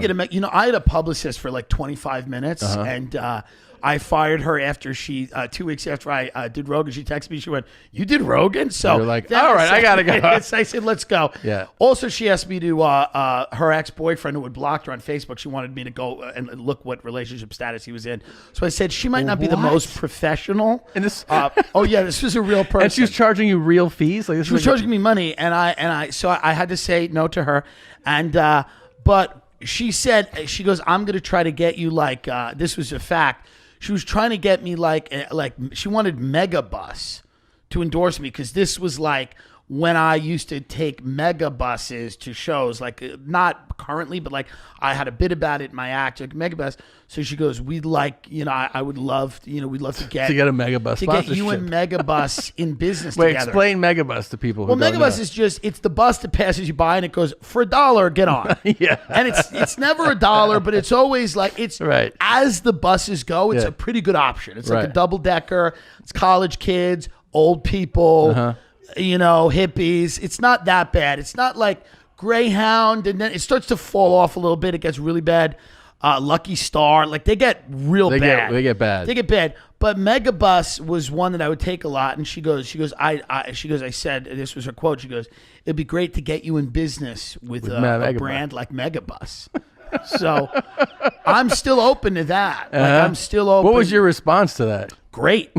I had a publicist for like 25 minutes, and I fired her after 2 weeks after I did Rogan. She texted me. She went, "You did Rogan?" So you're like, all right, I gotta go. I said, "Let's go." Yeah. Also, she asked me to her ex-boyfriend who had blocked her on Facebook. She wanted me to go and look what relationship status he was in. So I said she might not be the most professional. And this, this was a real person. And she was charging you real fees. Like this she was charging me money, and I had to say no to her, and but she said, she goes, "I'm going to try to get you like this was a fact." She was trying to get me like she wanted Megabus to endorse me because this was like when I used to take Megabuses to shows, like not currently, but like I had a bit about it in my act, like Megabus. So she goes, "We'd like, I would love, we'd love to get a Megabus to sponsorship. get you and Megabus in business Wait, together." Explain Megabus to people who Well, don't Megabus know. is just, it's the bus that passes you by and it goes, "For $1, get on." Yeah. And it's never $1, but it's always like, it's Right. as the buses go, it's Yeah. a pretty good option. It's like Right. a double decker. It's college kids, old people, hippies. It's not that bad. It's not like Greyhound, and then it starts to fall off a little bit. It gets really bad. Lucky Star, like they get real bad. They get bad. They get bad. But Megabus was one that I would take a lot. And she goes, I said, this was her quote. She goes, "It'd be great to get you in business with a brand like Megabus." So I'm still open to that. Like, I'm still open. What was your response to that? Great.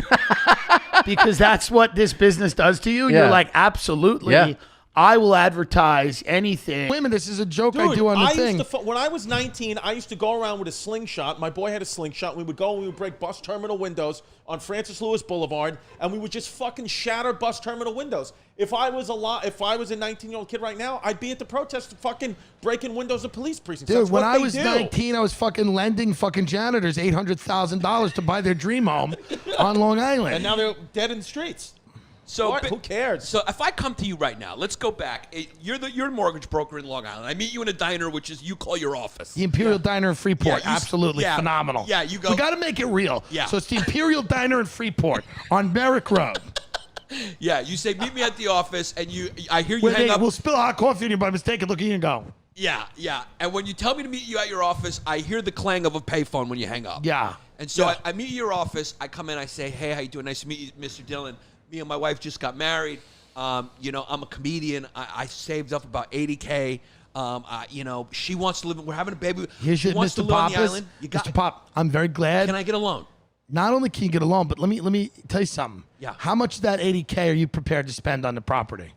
Because that's what this business does to you. Yeah. You're like, absolutely. Yeah. I will advertise anything. Wait a minute, this is a joke Dude, I do on the thing. When I was 19, I used to go around with a slingshot. My boy had a slingshot. We would go and we would break bus terminal windows on Francis Lewis Boulevard, and we would just fucking shatter bus terminal windows. If I was a 19-year-old kid right now, I'd be at the protest fucking breaking windows of police precincts. Dude, That's when what I they was do. 19, I was fucking lending fucking janitors $800,000 to buy their dream home on Long Island. And now they're dead in the streets. So Who cares? So if I come to you right now, let's go back. You're a mortgage broker in Long Island. I meet you in a diner, which is you call your office. The Imperial Diner in Freeport, Yeah, absolutely phenomenal. Yeah, you go. We got to make it real. Yeah. So it's the Imperial Diner in Freeport on Merrick Road. Yeah, you say meet me at the office, and I hear you hang up. We'll spill hot coffee on you by mistake and look at you and go. Yeah. And when you tell me to meet you at your office, I hear the clang of a payphone when you hang up. Yeah. And so I meet you at your office. I come in. I say, "Hey, how you doing? Nice to meet you, Mr. Dillon. Me and my wife just got married. I'm a comedian. I saved up about $80K. She wants to live. We're having a baby. Here's your wants to Mr. live on the Pappas. island. Mr. Pop, I'm very glad. Can I get a loan? Not only can you get a loan, but let me tell you something. Yeah. How much of that $80K are you prepared to spend on the property?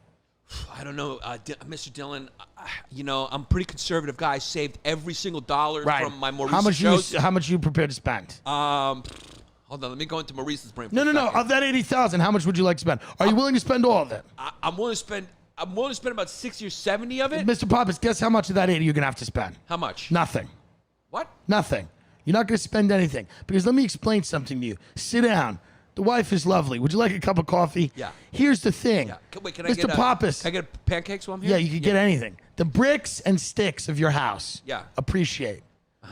I don't know, Mr. Dillon. I'm a pretty conservative guy. I saved every single dollar from my more recent shows. How much are you prepared to spend? Hold on, let me go into Maurice's brain. For No. a second. Of that $80,000, how much would you like to spend? Are you willing to spend all of it? I'm willing to spend. I'm willing to spend about 60 or 70 of it. Mr. Pappas, guess how much of that 80 you're gonna have to spend? How much? Nothing. What? Nothing. You're not gonna spend anything because let me explain something to you. Sit down. The wife is lovely. Would you like a cup of coffee? Yeah. Here's the thing. Yeah. Can I Mr. get Pappas. Can I get pancakes while I'm here? Yeah, you could get anything. The bricks and sticks of your house. Yeah. Appreciate.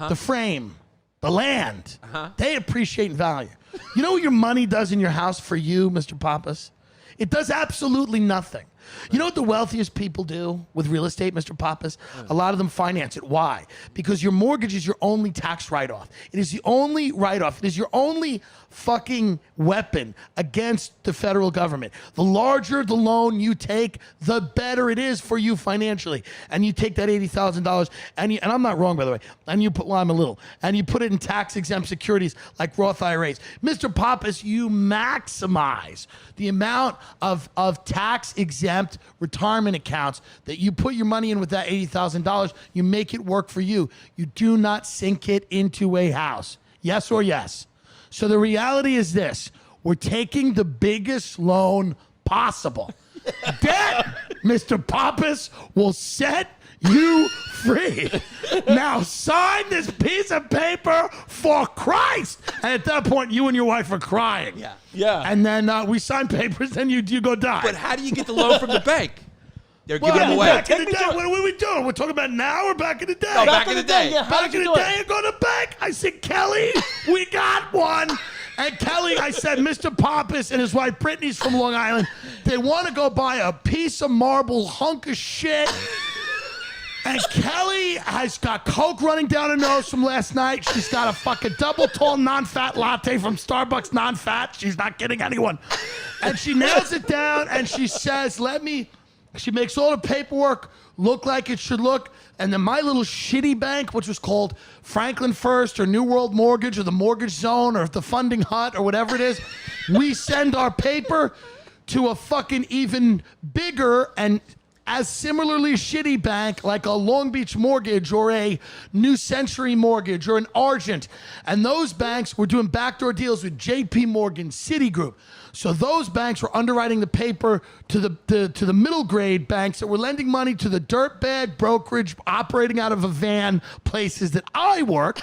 The frame, the land. They appreciate and value. You know what your money does in your house for you, Mr. Pappas? It does absolutely nothing. You know what the wealthiest people do with real estate, Mr. Pappas? A lot of them finance it. Why? Because your mortgage is your only tax write-off. It is the only write-off. It is your only fucking weapon against the federal government. The larger the loan you take, the better it is for you financially. And you take that $80,000, and I'm not wrong, by the way, and you put, well, I'm a little, and you put it in tax-exempt securities like Roth IRAs. Mr. Pappas, you maximize the amount of tax-exempt retirement accounts that you put your money in with that $80,000. You make it work for you. You do not sink it into a house. Yes or yes? So the reality is this. We're taking the biggest loan possible. Debt, Mr. Pappas, will set you free. Now sign this piece of paper for Christ. And at that point, you and your wife are crying. Yeah. And then we sign papers, and you go die. But how do you get the loan from the bank? They're Well, giving them away. back in the day, what are we doing? We're talking about now or back in the day? No, back in the day. Yeah, how Back did in you the do day, it? I go to the bank. I said, Kelly, we got one. And Kelly, I said, Mr. Pappas and his wife Brittany's from Long Island. They want to go buy a piece of marble hunk of shit. And Kelly has got Coke running down her nose from last night. She's got a fucking double tall non-fat latte from Starbucks, non-fat. She's not kidding anyone. And she nails it down and she says, she makes all the paperwork look like it should look. And then my little shitty bank, which was called Franklin First or New World Mortgage or the Mortgage Zone or the Funding Hut or whatever it is, we send our paper to a fucking even bigger and as similarly shitty bank like a Long Beach Mortgage or a New Century Mortgage or an Argent. And those banks were doing backdoor deals with JP Morgan, Citigroup. So those banks were underwriting the paper to the middle grade banks that were lending money to the dirtbag brokerage operating out of a van places that I worked.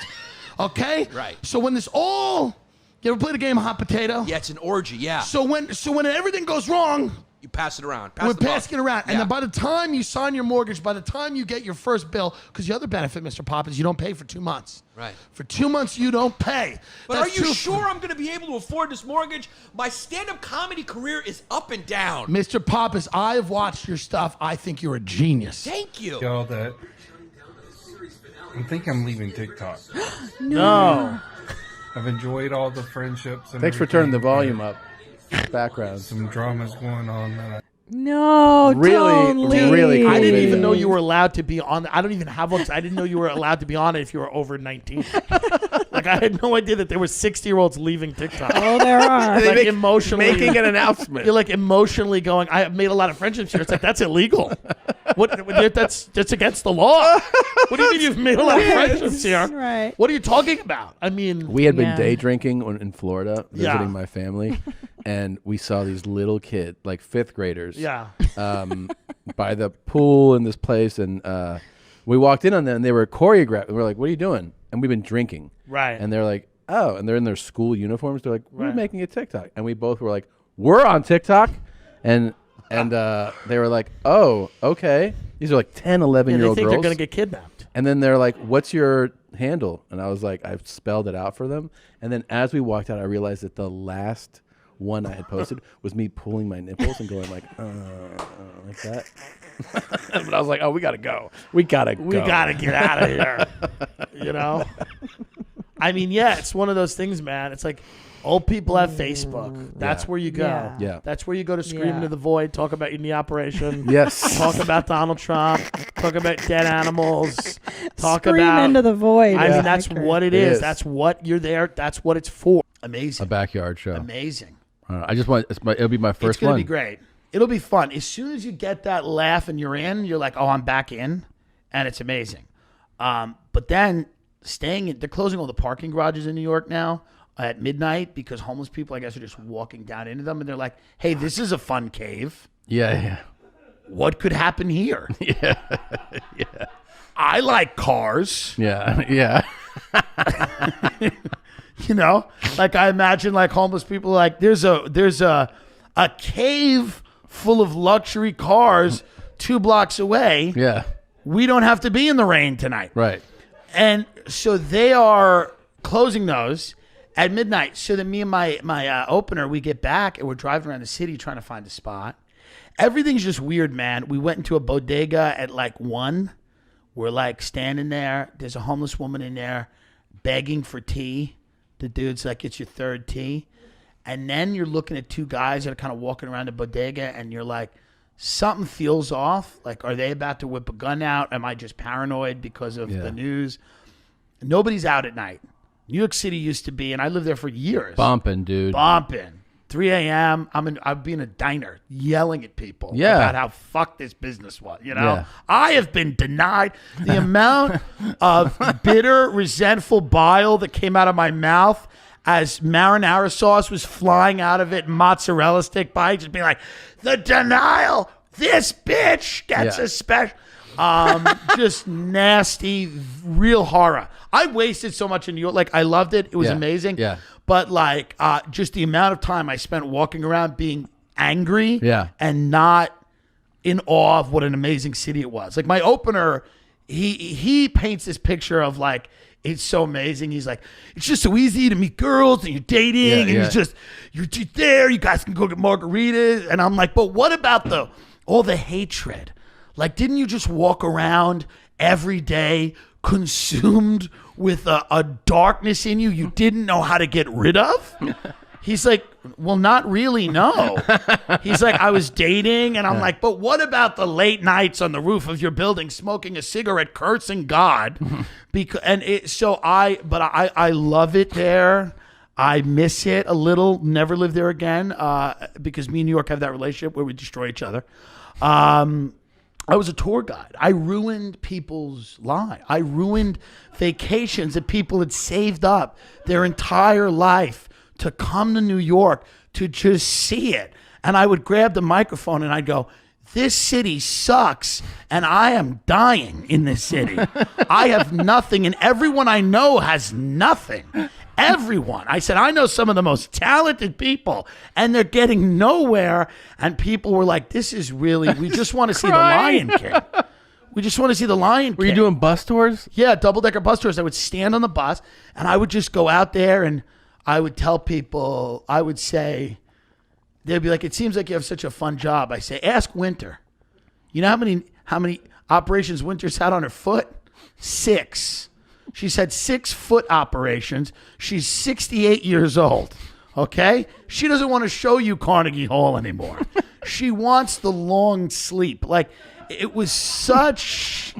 Okay? Right. So when this all, you ever played a game of hot potato? Yeah, it's an orgy. Yeah. So when everything goes wrong, You pass it around. we're passing it around. And Yeah. then by the time you sign your mortgage, by the time you get your first bill, because the other benefit, Mr. Pop, is you don't pay for 2 months. Right. For 2 months, you don't pay. But That's are you true. sure I'm going to be able to afford this mortgage? My stand-up comedy career is up and down. Mr. Pappas, I have watched your stuff. I think you're a genius. Thank you. Y'all that I think I'm leaving TikTok. No. I've enjoyed all the friendships. And Thanks for turning the everything, volume up. Background. but Some dramas going on that No, Really- don't leave. really I didn't creepy. even know you were allowed to be on. I don't even have one. I didn't know you were allowed to be on it if you were over 19. Like I had no idea that there were 60-year-olds leaving TikTok. Oh, there are. Like emotionally making an announcement. You're like emotionally going. I have made a lot of friendships here. It's like that's illegal. That's against the law. What do you mean you've made a lot of friendships here? Right. What are you talking about? I mean, We had been Yeah. day drinking in Florida, visiting Yeah. my family, and we saw these little kids, like fifth graders, yeah. by the pool in this place, and we walked in on them, and they were choreographed. We were like, "What are you doing?" And we've been drinking, Right. And they're like, "Oh," and they're in their school uniforms. They're like, "We're Right. making a TikTok," and we both were like, "We're on TikTok," and they were like, "Oh, okay." These are like 10, Yeah, 11-year-old they think girls. they're gonna get kidnapped. And then they're like, "What's your handle?" And I was like, I spelled it out for them. And then as we walked out, I realized that the last one I had posted was me pulling my nipples and going like that. But I was like, "Oh, we gotta go. We gotta go. We gotta get out of here." You know. I mean, yeah, it's one of those things, man. It's like old people have Facebook. That's Yeah. where you go. Yeah. Yeah. That's where you go to scream Yeah. into the void, talk about your knee operation. Yes. Talk about Donald Trump. Talk about dead animals. Talk Scream about. into the void. I is mean, that's accurate. what it It is. is. That's what you're there. That's what it's for. A Amazing. backyard show. Amazing. I just want it'll be my It's first gonna one. be great. It'll be fun. As soon as you get that laugh and you're in, you're like, "Oh, I'm back in," and it's amazing. But then they're closing all the parking garages in New York now at midnight because homeless people, I guess, are just walking down into them, and they're like, "Hey, this is a fun cave. Yeah. What could happen here?" Yeah. I like cars. Yeah. You know, like I imagine like homeless people like there's a cave full of luxury cars 2 blocks away. Yeah. We don't have to be in the rain tonight. Right. And so they are closing those at midnight. So then me and my opener, we get back and we're driving around the city trying to find a spot. Everything's just weird, man. We went into a bodega at like 1. We're like standing there. There's a homeless woman in there begging for tea. The dude's like, "It's your third tea." And then you're looking at 2 guys that are kind of walking around the bodega and you're like, something feels off. Like, are they about to whip a gun out? Am I just paranoid because of the news? Nobody's out at night. New York City used to be, and I lived there for years. Bumping, dude. 3 a.m. I'd be in a diner yelling at people Yeah. about how fucked this business was. You know, Yeah. I have been denied the amount of bitter, resentful bile that came out of my mouth as marinara sauce was flying out of it, mozzarella stick bites, just being like, "The denial, this bitch gets Yeah. a special." Just nasty, real horror. I wasted so much in New York. Like, I loved it. It was Yeah. amazing. Yeah. But like, just the amount of time I spent walking around being angry Yeah. and not in awe of what an amazing city it was. Like my opener, he paints this picture of like, it's so amazing. He's like, it's just so easy to meet girls and you're dating Yeah, and yeah. it's just, you're there. You guys can go get margaritas. And I'm like, but what about all the hatred? Like, didn't you just walk around every day consumed with a darkness in you didn't know how to get rid of? He's like, well, not really, no. He's like, I was dating, and I'm like, but what about the late nights on the roof of your building smoking a cigarette, cursing God? I love it there. I miss it a little. Never live there again because me and New York have that relationship where we destroy each other. I was a tour guide. I ruined people's lives. I ruined vacations that people had saved up their entire life to come to New York to just see it. And I would grab the microphone and I'd go, this city sucks and I am dying in this city. I have nothing and everyone I know has nothing. Everyone. I said, I know some of the most talented people and they're getting nowhere. And people were like, this is really, we just want to see the Lion King. We just want to see the Lion King. Were you doing bus tours? Yeah, double-decker bus tours. I would stand on the bus and I would just go out there and I would tell people, I would say, they'd be like, it seems like you have such a fun job. I say, ask Winter. You know how many operations Winter's had on her foot? 6. She's had 6 foot operations. She's 68 years old. Okay? She doesn't want to show you Carnegie Hall anymore. She wants the long sleep. Like, it was such...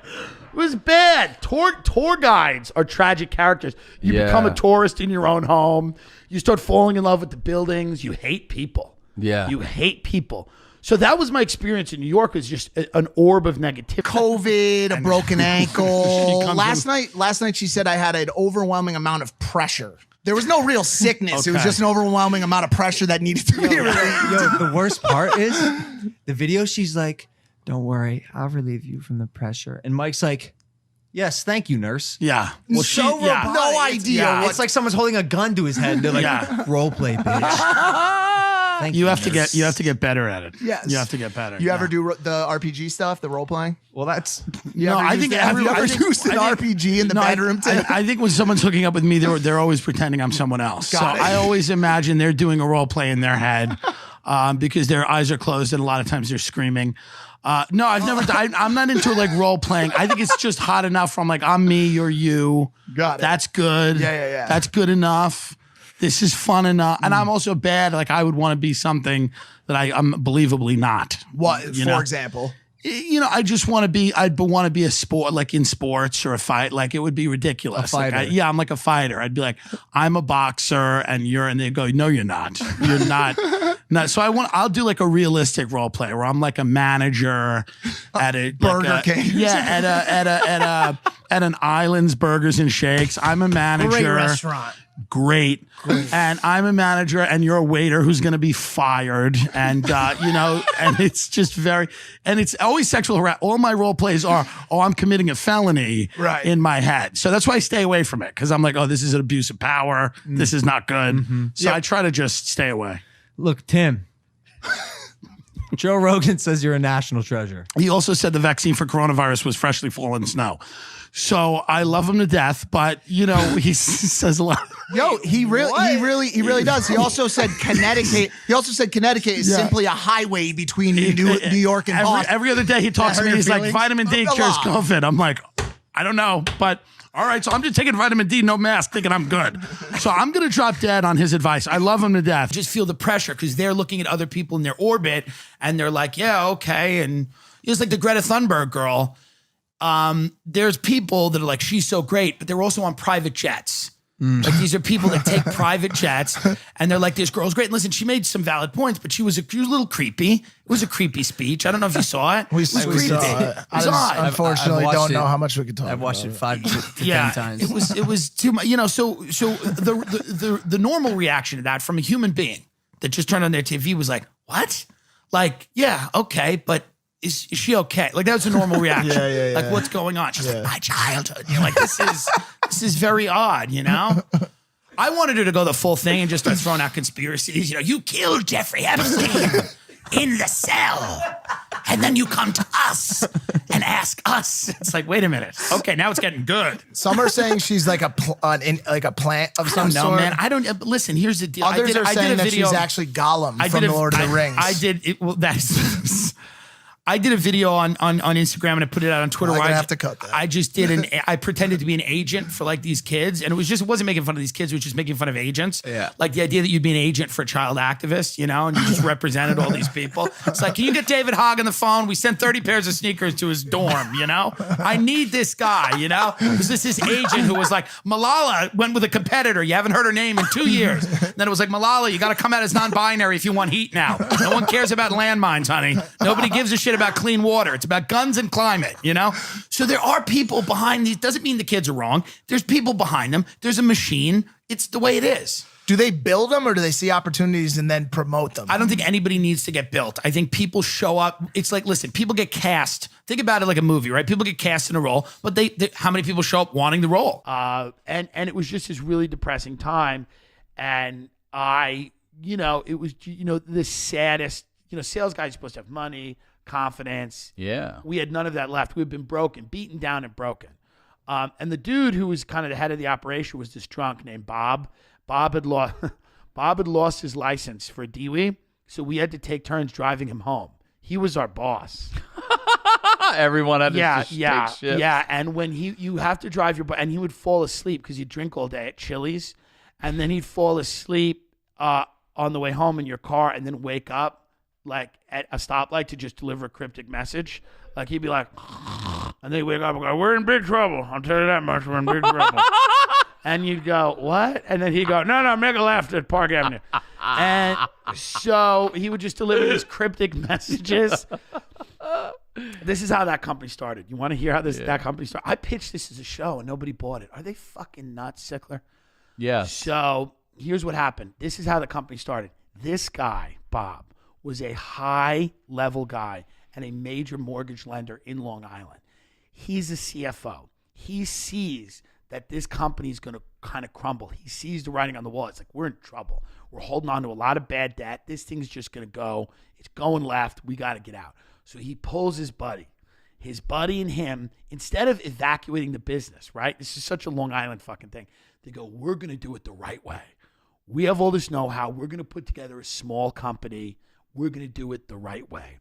It was bad. Tour guides are tragic characters. You become a tourist in your own home. You start falling in love with the buildings. You hate people. Yeah. You hate people. So that was my experience in New York. Was just an orb of negativity. COVID, a broken ankle. She comes Last night she said I had an overwhelming amount of pressure. There was no real sickness. It was Okay. just an overwhelming amount of pressure that needed to be relieved. Yo, the worst part is the video. She's like, "Don't worry, I'll relieve you from the pressure." And Mike's like, "Yes, thank you, nurse." Yeah. Well, So she, yeah. robotic. No idea. It's like someone's holding a gun to his head. They're like, Yeah. "Role play, bitch." Thank You have to nurse. get better at it. Yes. You have to get better. You ever Yeah. do the RPG stuff, the role playing? Well, that's No, I think have you ever I think- used an I think- RPG in the No, bedroom? I think when someone's hooking up with me, they're always pretending I'm someone else. Got so it. I always imagine they're doing a role play in their head because their eyes are closed and a lot of times they're screaming. No, I've never. I'm not into like role playing. I think it's just hot enough. From like, I'm me, you're you. Got it. That's good. Yeah. That's good enough. This is fun enough. And I'm also bad. Like I would want to be something that I'm believably not. What, You for know? example? You know, I just want to be. I'd want to be a sport, like in sports or a fight. Like it would be ridiculous. A fighter. Like, I'm like a fighter. I'd be like, I'm a boxer, and they go, no, you're not. You're not. No. So I'll do like a realistic role play where I'm like a manager at a Burger King. Yeah, at an Islands Burgers and Shakes. I'm a manager. Great restaurant. Great. And I'm a manager and you're a waiter who's going to be fired. And, and it's just and it's always sexual harassment. All my role plays are, I'm committing a felony Right. in my head. So that's why I stay away from it. Cause I'm like, this is an abuse of power. This is not good. So I try to just stay away. look, Tim. Joe Rogan says you're a national treasure. He also said the vaccine for coronavirus was freshly fallen snow. So I love him to death, but he says a lot. Yo, he really does. He also said Connecticut. He also said Connecticut is simply a highway between New York and Boston. Every other day he talks to hurt me. your He's like, feelings? vitamin D A cures lot. COVID. I'm like, I don't know, but all right. So I'm just taking vitamin D, no mask, thinking I'm good. So I'm going to drop dead on his advice. I love him to death. Just feel the pressure because they're looking at other people in their orbit and they're like, yeah, okay. And it's like the Greta Thunberg girl. There's people that are like, she's so great, but they're also on private jets. Like these are people that take private jets and they're like, this girl's great. And listen, she made some valid points, but she was a little creepy. It was a creepy speech. I don't know if you saw it. We It was saw creepy. it. It was odd. Unfortunately, I've watched don't know it. how much we could talk I've watched about it 5 to 10 times. It was too much. So the normal reaction to that from a human being that just turned on their TV was like, what? Like, yeah, okay, but is she okay? Like that was a normal reaction. Yeah. Like, what's going on? She's like, my childhood. You're like, this is very odd, I wanted her to go the full thing and just start throwing out conspiracies. You killed Jeffrey Epstein in the cell. And then you come to us and ask us. It's like, wait a minute. Okay, now it's getting good. Some are saying she's like a plant of I some don't know, sort. man. I don't. Listen, here's the deal. Others are I did saying a that video. she's actually Gollum from The Lord of the Rings. I did. Well, that's. I did a video on Instagram and I put it out on Twitter. I'm where gonna I have to cut that. I just did I pretended to be an agent for like these kids, and it wasn't making fun of these kids. It was just making fun of agents. Yeah. Like the idea that you'd be an agent for a child activist, you know, and you just represented all these people. It's like, can you get David Hogg on the phone? We sent 30 pairs of sneakers to his dorm, you know? I need this guy, you know? Because this agent who was like, Malala went with a competitor. You haven't heard her name in 2 years. Then it was like, Malala, you got to come out as non-binary if you want heat now. No one cares about landmines, honey. Nobody gives a shit about clean water. It's about guns and climate, you know? So there are people behind these. Doesn't mean the kids are wrong. There's people behind them. There's a machine. It's the way it is. Do they build them or do they see opportunities and then promote them? I don't think anybody needs to get built. I think people show up. It's like, listen, people get cast. Think about it like a movie, right? People get cast in a role, but how many people show up wanting the role? And it was just this really depressing time. And it was, the saddest, sales guys are supposed to have money, confidence. Yeah. We had none of that left. We had been broken, beaten down and broken. And the dude who was kind of the head of the operation was this drunk named Bob. Bob had lost his license for DWI, so we had to take turns driving him home. He was our boss. Everyone had to take shifts. Yeah. And when you have to drive and he would fall asleep because he'd drink all day at Chili's, and then he'd fall asleep on the way home in your car, and then wake up like at a stoplight to just deliver a cryptic message. Like he'd be like, and then he'd wake up and go, "We're in big trouble. I'll tell you that much. We're in big trouble." And you'd go, "What?" And then he'd go, "No, make a left at Park Avenue." And so he would just deliver these cryptic messages. This is how that company started. You want to hear how that company started? I pitched this as a show and nobody bought it. Are they fucking nuts, Sickler? Yeah. So here's what happened. This is how the company started. This guy, Bob, was a high-level guy and a major mortgage lender in Long Island. He's a CFO. He sees that this company is going to kind of crumble. He sees the writing on the wall. It's like, we're in trouble. We're holding on to a lot of bad debt. This thing's just going to go. It's going left. We got to get out. So he pulls his buddy. His buddy and him, instead of evacuating the business, right? This is such a Long Island fucking thing. They go, we're going to do it the right way. We have all this know-how. We're going to put together a small company. We're going to do it the right way.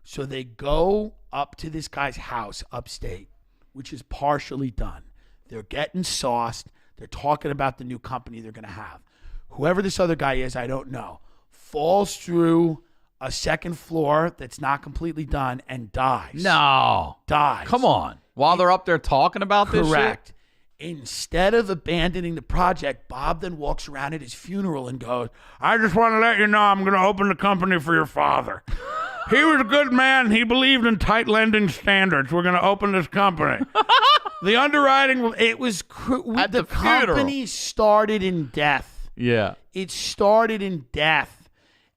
So they go up to this guy's house upstate, which is partially done. They're getting sauced. They're talking about the new company they're going to have. Whoever this other guy is, I don't know, falls through a second floor that's not completely done and dies. No. Dies. Come on. While they're up there talking about this shit? Correct. Instead of abandoning the project, Bob then walks around at his funeral and goes, "I just want to let you know I'm going to open the company for your father. He was a good man. He believed in tight lending standards. We're going to open this company." The underwriting, it was, the company started in death. Yeah. It started in death.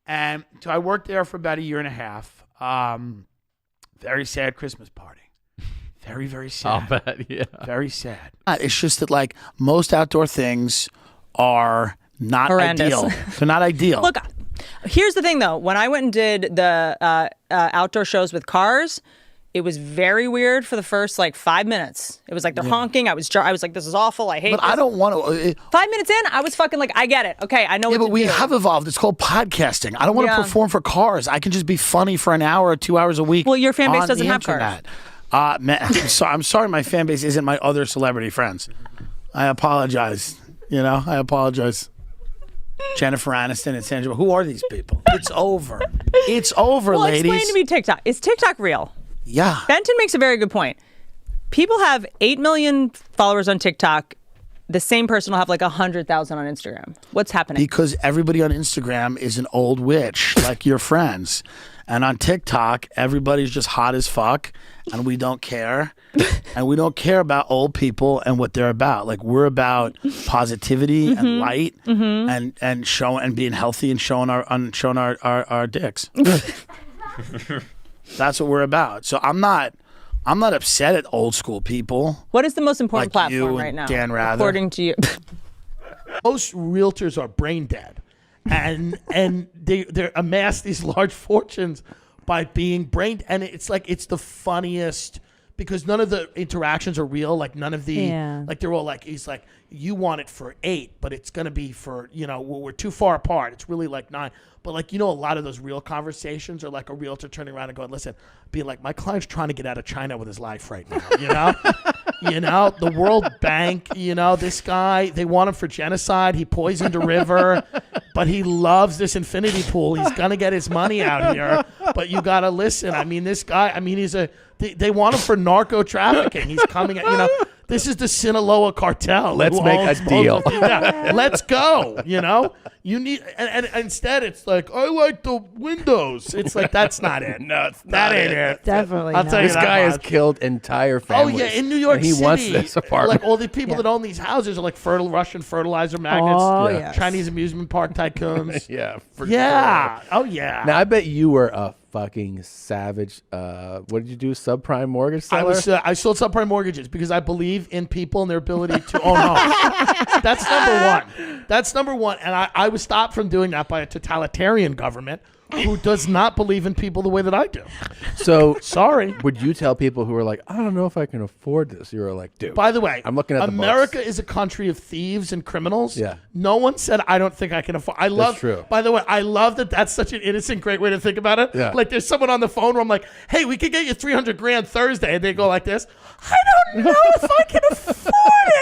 And so I worked there for about a year and a half. Very sad Christmas party. Very, very sad. I'll bet, yeah. Very sad. It's just that, like, most outdoor things are not horrendous. Ideal. They're not ideal. Look, here's the thing, though. When I went and did the outdoor shows with cars, it was very weird for the first, 5 minutes. It was like they're honking. I was like, this is awful. I hate this. But I don't want to. 5 minutes in, I was fucking like, I get it. Okay, I know what to do. Yeah, but we have evolved. It's called podcasting. I don't want to perform for cars. I can just be funny for an hour or 2 hours a week. Well, your fan base on doesn't the have cars. internet. Man, I'm sorry my fan base isn't my other celebrity friends. I apologize. I apologize. Jennifer Aniston and Sandra. Who are these people? It's over. It's over, ladies. Explain to me TikTok. Is TikTok real? Yeah. Benton makes a very good point. People have 8 million followers on TikTok. The same person will have 100,000 on Instagram. What's happening? Because everybody on Instagram is an old witch, like your friends. And on TikTok, everybody's just hot as fuck, and we don't care. And we don't care about old people and what they're about. We're about positivity and light and showing and being healthy and showing our dicks. That's what we're about. So I'm not upset at old school people. What is the most important like platform you right and now? Dan Rather. According to you. Most realtors are brain dead. And they amass these large fortunes by being brain, and it's the funniest because none of the interactions are real. Like none of the Yeah. like they're all like he's like you want it for 8, but it's gonna be for we're too far apart. It's really like 9. But like a lot of those real conversations are like a realtor turning around and going, listen, being like my client's trying to get out of China with his life right now. The World Bank. This guy they want him for genocide. He poisoned a river, but he loves this infinity pool. He's gonna get his money out here. But you gotta listen. I mean, this guy. I mean, they want him for narco trafficking. He's coming at This is the Sinaloa cartel. Let's make a deal. Let's go. You need, and instead it's like, I like the windows. It's like, that's not it. No, it's that not ain't it. it. Definitely I'll not. tell you This that guy has much. killed entire Oh families. yeah, in New York and he City, wants this apartment. like all the people that own these houses are like Russian fertilizer magnets, Oh, Yeah. yes. Chinese amusement park tycoons. Yeah, for Yeah. sure. Oh yeah. Now I bet you were a fucking savage. What did you do? Subprime mortgage seller? I sold subprime mortgages because I believe in people and their ability to own homes. That's number one. And I was stopped from doing that by a totalitarian government who does not believe in people the way that I do. So sorry. Would you tell people who are like, I don't know if I can afford this? You were like, dude. By the way, I'm looking at the America books. is a country of thieves and criminals. Yeah. No one said I don't think I can afford. I love. true. By the way, I love that. That's such an innocent, great way to think about it. Yeah. Like there's someone on the phone where I'm like, hey, we could get you $300,000 Thursday, and they go like this. I don't know if I can afford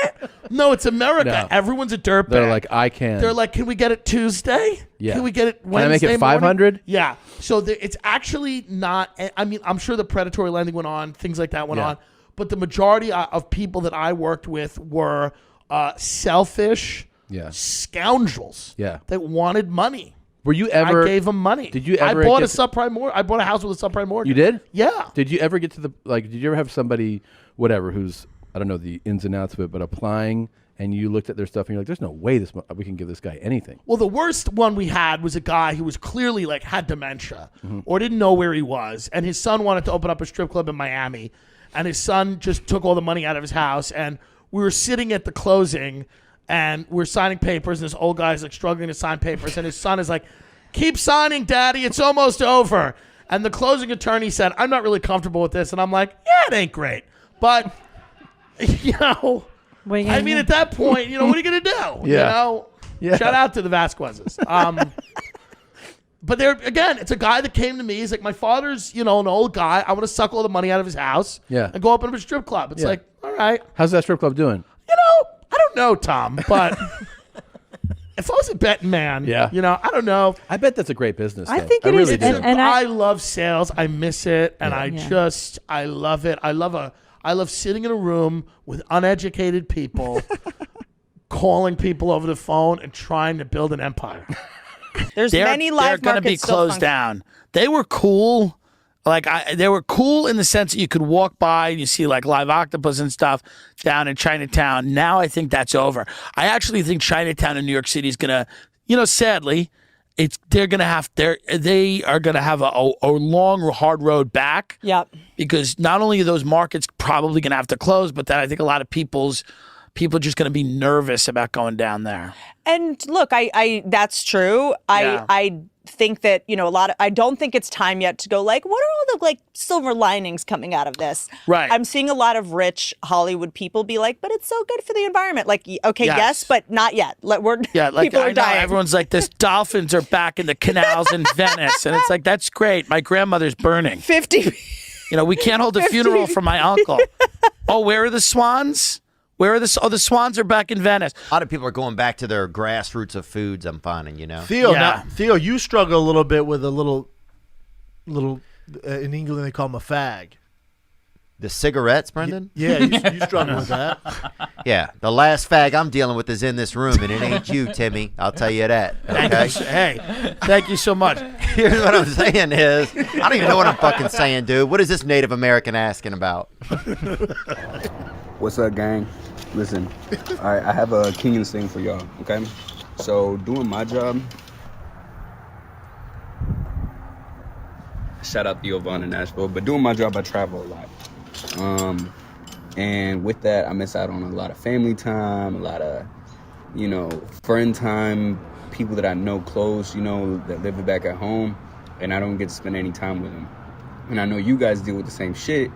it. No, it's America. No. Everyone's a dirtbag. They're like, I can. They're like, can we get it Tuesday? Yeah. Can we get it Can I Wednesday make it morning? 500? Yeah. So it's actually not. I mean, I'm sure the predatory lending went on, things like that went Yeah. on, but the majority of people that I worked with were selfish scoundrels. Yeah. That wanted money. Were you ever? I gave them money. Did you ever? I bought a get to- subprime mortgage. I bought a house with a subprime mortgage. You did? Yeah. Did you ever get to the Did you ever have somebody, whatever, who's I don't know the ins and outs of it, but applying, and you looked at their stuff and you're like, there's no way we can give this guy anything. Well, the worst one we had was a guy who was clearly like had dementia or didn't know where he was, and his son wanted to open up a strip club in Miami, and his son just took all the money out of his house, and we were sitting at the closing, and we're signing papers, and this old guy's like struggling to sign papers, and his son is like, "Keep signing, Daddy, it's almost over." And the closing attorney said, "I'm not really comfortable with this," and I'm like, "Yeah, it ain't great, but What are you gonna I mean, do? at that point, what are you gonna do? Yeah. Yeah. Shout out to the Vasquezes. But again, it's a guy that came to me. He's like, my father's, an old guy. I want to suck all the monay out of his house. Yeah. And go open up a strip club. It's Yeah. like, all right. How's that strip club doing? I don't know, Tom, but if I was a betting man, Yeah. I don't know. I bet that's a great business. I though. think it is, really do. and I love sales. I miss it, and Yeah. I love it. I love sitting in a room with uneducated people, calling people over the phone and trying to build an empire. There's many live They're going to be markets still closed function- down. They were cool. They were cool in the sense that you could walk by and you see like live octopus and stuff down in Chinatown. Now I think that's over. I actually think Chinatown in New York City is going to, sadly, they are going to have a long, hard road back. Yep. Because not only are those markets probably going to have to close, but then I think a lot of people are just going to be nervous about going down there. And look, I that's true. Yeah. I think that, I don't think it's time yet to go like, what are all the silver linings coming out of this? Right. I'm seeing a lot of rich Hollywood people be like, but it's so good for the environment. Like, okay, yes, but not yet. People are dying. Everyone's like, this dolphins are back in the canals in Venice. And it's like, that's great. My grandmother's burning. 50. We can't hold a funeral for my uncle. Oh, where are the swans? Where are the swans are back in Venice. A lot of people are going back to their grassroots of foods, I'm finding, Theo, you struggle a little bit with a little in England they call them a fag. The cigarettes, Brendan? Yeah, you struggle with that. Yeah, the last fag I'm dealing with is in this room, and it ain't you, Timmy. I'll tell you that. Okay? Hey, thank you so much. Here's what I'm saying is, I don't even know what I'm fucking saying, dude. What is this Native American asking about? What's up, gang? Listen, all right, I have a king instinct for y'all, okay? So, doing my job, shout out Theo Vaughn in Nashville, but doing my job, I travel a lot. And with that, I miss out on a lot of family time, a lot of, friend time, people that I know close, that live back at home, and I don't get to spend any time with them. And I know you guys deal with the same shit,